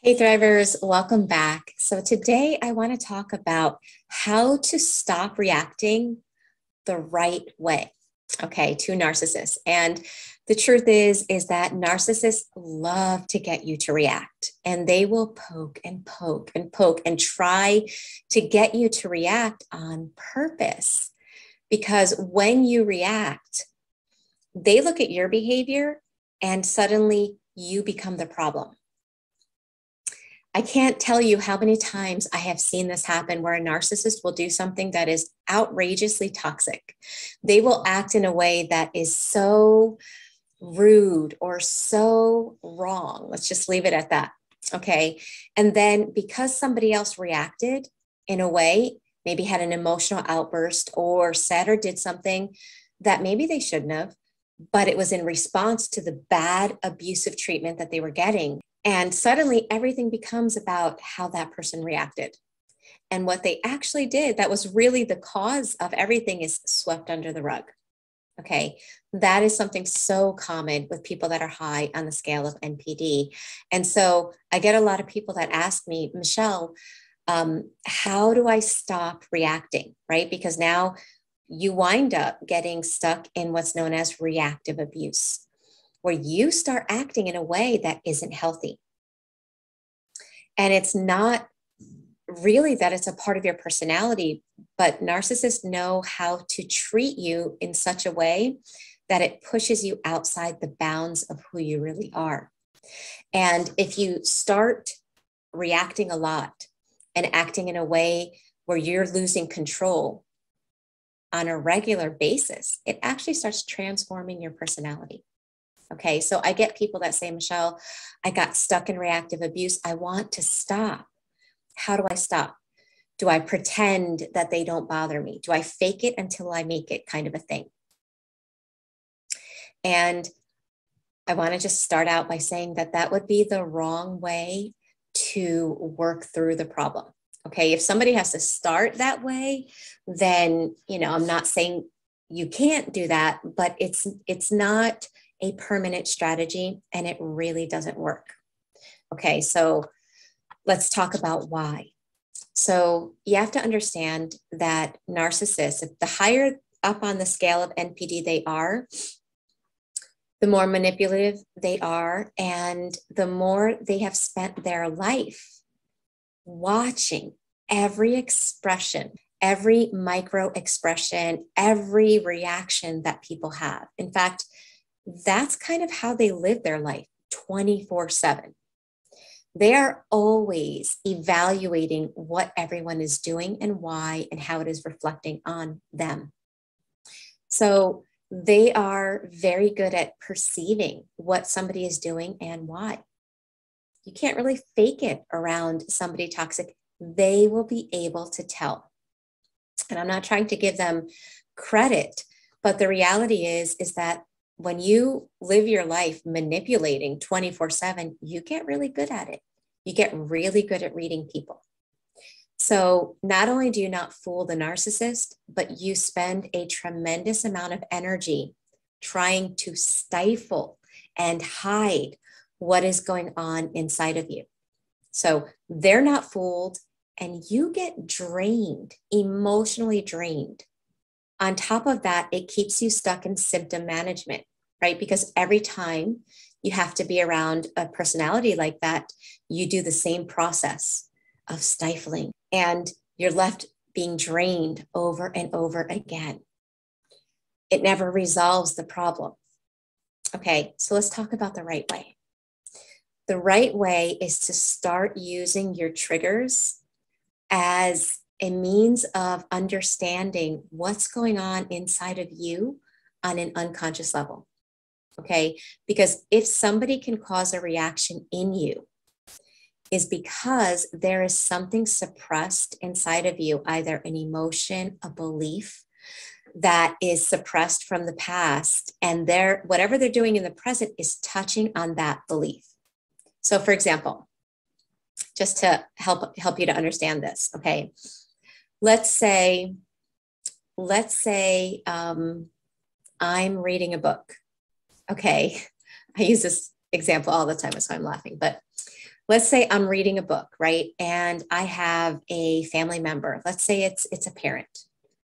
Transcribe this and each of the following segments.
Hey Thrivers, welcome back. So today I want to talk about how to stop reacting the right way, to narcissists. And the truth is that narcissists love to get you to react, and they will poke and poke and poke and try to get you to react on purpose. Because when you react, they look at your behavior and suddenly you become the problem. I can't tell you how many times I have seen this happen where a narcissist will do something that is outrageously toxic. They will act in a way that is so rude or so wrong. Let's just leave it at that. Okay. And then because somebody else reacted in a way, maybe had an emotional outburst or said or did something that maybe they shouldn't have, but it was in response to the bad abusive treatment that they were getting. And suddenly everything becomes about how that person reacted. And what they actually did, that was really the cause of everything, is swept under the rug. Okay. That is something so common with people that are high on the scale of NPD. And so I get a lot of people that ask me, Michele, how do I stop reacting? Right? Because now you wind up getting stuck in what's known as reactive abuse, where you start acting in a way that isn't healthy. And it's not really that it's a part of your personality, but narcissists know how to treat you in such a way that it pushes you outside the bounds of who you really are. And if you start reacting a lot and acting in a way where you're losing control on a regular basis, it actually starts transforming your personality. Okay, so I get people that say, Michele, I got stuck in reactive abuse. I want to stop. How do I stop? Do I pretend that they don't bother me? Do I fake it until I make it, kind of a thing? And I want to just start out by saying that that would be the wrong way to work through the problem. Okay, if somebody has to start that way, then, I'm not saying you can't do that, but it's not a permanent strategy, and it really doesn't work. Okay, so let's talk about why. So you have to understand that narcissists, the higher up on the scale of NPD they are, the more manipulative they are, and the more they have spent their life watching every expression, every micro expression, every reaction that people have. In fact, that's kind of how they live their life 24/7. They are always evaluating what everyone is doing and why and how it is reflecting on them. So they are very good at perceiving what somebody is doing and why. You can't really fake it around somebody toxic. They will be able to tell. And I'm not trying to give them credit, but the reality is that when you live your life manipulating 24/7, you get really good at it. You get really good at reading people. So not only do you not fool the narcissist, but you spend a tremendous amount of energy trying to stifle and hide what is going on inside of you. So they're not fooled, and you get drained, emotionally drained. On top of that, it keeps you stuck in symptom management, right? Because every time you have to be around a personality like that, you do the same process of stifling, and you're left being drained over and over again. It never resolves the problem. Okay, so let's talk about the right way. The right way is to start using your triggers as a means of understanding what's going on inside of you on an unconscious level. Okay, because if somebody can cause a reaction in you, is because there is something suppressed inside of you, either an emotion, a belief that is suppressed from the past, and whatever they're doing in the present is touching on that belief. So for example, just to help you to understand this, okay, let's say I'm reading a book. Okay, I use this example all the time, so I'm laughing, but let's say I'm reading a book, right? And I have a family member. Let's say it's a parent,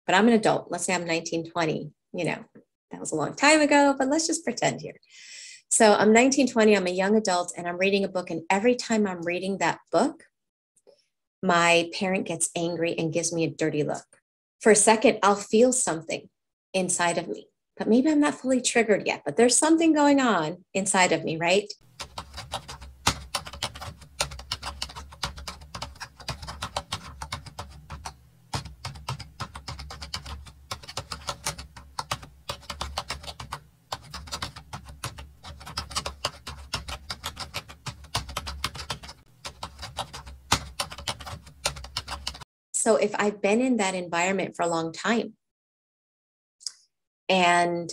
but I'm an adult. Let's say I'm 19, 20. That was a long time ago, but let's just pretend here. So I'm 19, 20, I'm a young adult and I'm reading a book. And every time I'm reading that book, my parent gets angry and gives me a dirty look. For a second, I'll feel something inside of me, but maybe I'm not fully triggered yet, but there's something going on inside of me, right? So if I've been in that environment for a long time and,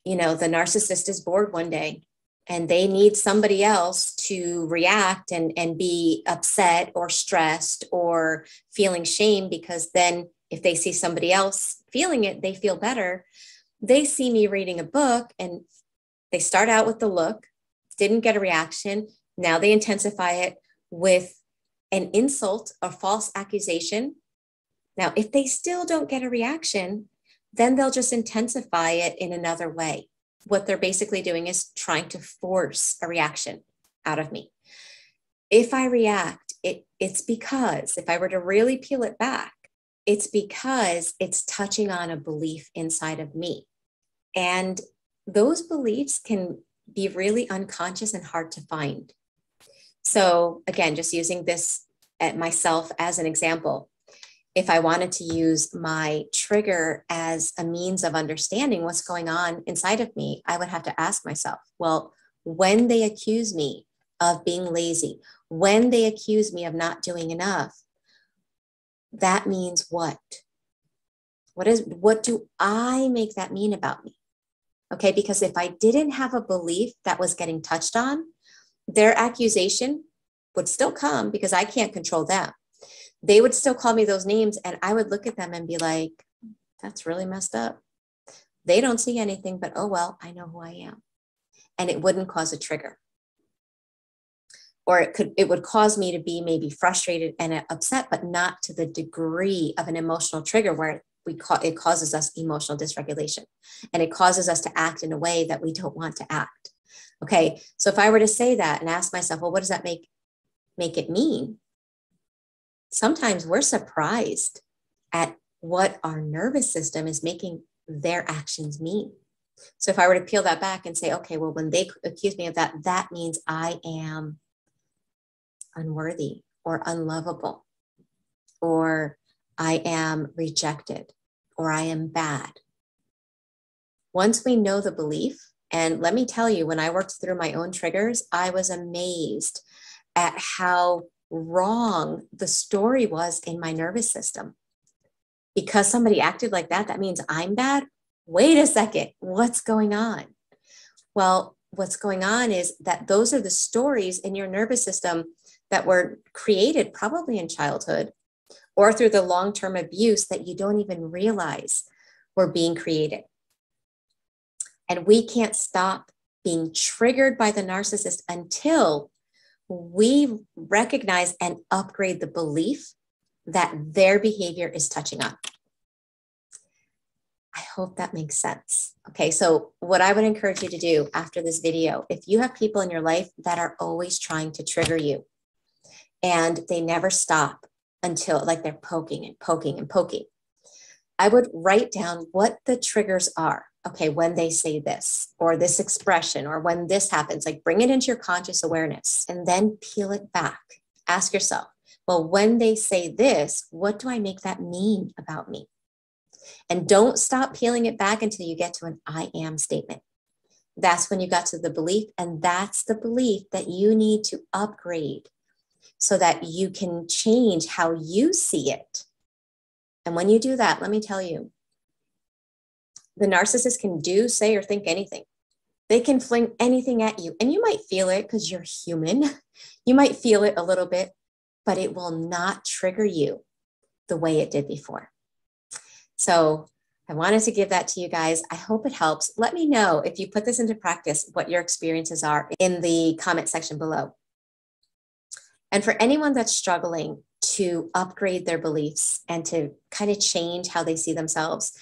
the narcissist is bored one day and they need somebody else to react and be upset or stressed or feeling shame, because then if they see somebody else feeling it, they feel better. They see me reading a book and they start out with the look, didn't get a reaction. Now they intensify it with an insult or false accusation. Now, if they still don't get a reaction, then they'll just intensify it in another way. What they're basically doing is trying to force a reaction out of me. If I react, it's because, if I were to really peel it back, it's because it's touching on a belief inside of me. And those beliefs can be really unconscious and hard to find. So again, just using this at myself as an example, if I wanted to use my trigger as a means of understanding what's going on inside of me, I would have to ask myself, well, when they accuse me of being lazy, when they accuse me of not doing enough, that means what? What do I make that mean about me? Okay, because if I didn't have a belief that was getting touched on, their accusation would still come because I can't control them. They would still call me those names and I would look at them and be like, that's really messed up. They don't see anything, but oh, well, I know who I am. And it wouldn't cause a trigger. Or it would cause me to be maybe frustrated and upset, but not to the degree of an emotional trigger where it causes us emotional dysregulation. And it causes us to act in a way that we don't want to act. Okay, so if I were to say that and ask myself, well, what does that make it mean? Sometimes we're surprised at what our nervous system is making their actions mean. So if I were to peel that back and say, okay, well, when they accuse me of that, that means I am unworthy or unlovable, or I am rejected, or I am bad. Once we know the belief, and let me tell you, when I worked through my own triggers, I was amazed at how wrong the story was in my nervous system. Because somebody acted like that, that means I'm bad? Wait a second, what's going on? Well, what's going on is that those are the stories in your nervous system that were created probably in childhood or through the long-term abuse that you don't even realize were being created. And we can't stop being triggered by the narcissist until we recognize and upgrade the belief that their behavior is touching on. I hope that makes sense. Okay, so what I would encourage you to do after this video, if you have people in your life that are always trying to trigger you and they never stop until like they're poking and poking and poking, I would write down what the triggers are. Okay, when they say this or this expression or when this happens, like bring it into your conscious awareness and then peel it back. Ask yourself, well, when they say this, what do I make that mean about me? And don't stop peeling it back until you get to an I am statement. That's when you got to the belief, and that's the belief that you need to upgrade so that you can change how you see it. And when you do that, let me tell you, the narcissist can do, say, or think anything. They can fling anything at you. And you might feel it because you're human. You might feel it a little bit, but it will not trigger you the way it did before. So I wanted to give that to you guys. I hope it helps. Let me know if you put this into practice, what your experiences are in the comment section below. And for anyone that's struggling to upgrade their beliefs and to kind of change how they see themselves,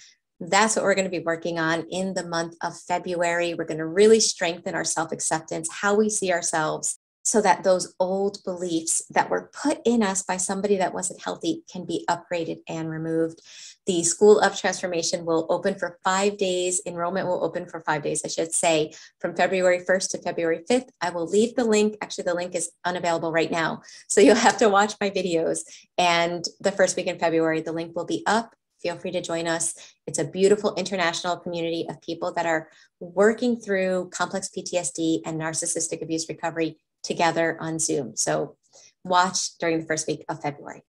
that's what we're going to be working on in the month of February. We're going to really strengthen our self-acceptance, how we see ourselves, so that those old beliefs that were put in us by somebody that wasn't healthy can be upgraded and removed. The School of Transformation will open for 5 days. Enrollment will open for 5 days, I should say, from February 1st to February 5th. I will leave the link. Actually, the link is unavailable right now, so you'll have to watch my videos. And the first week in February, the link will be up. Feel free to join us. It's a beautiful international community of people that are working through complex PTSD and narcissistic abuse recovery together on Zoom. So watch during the first week of February.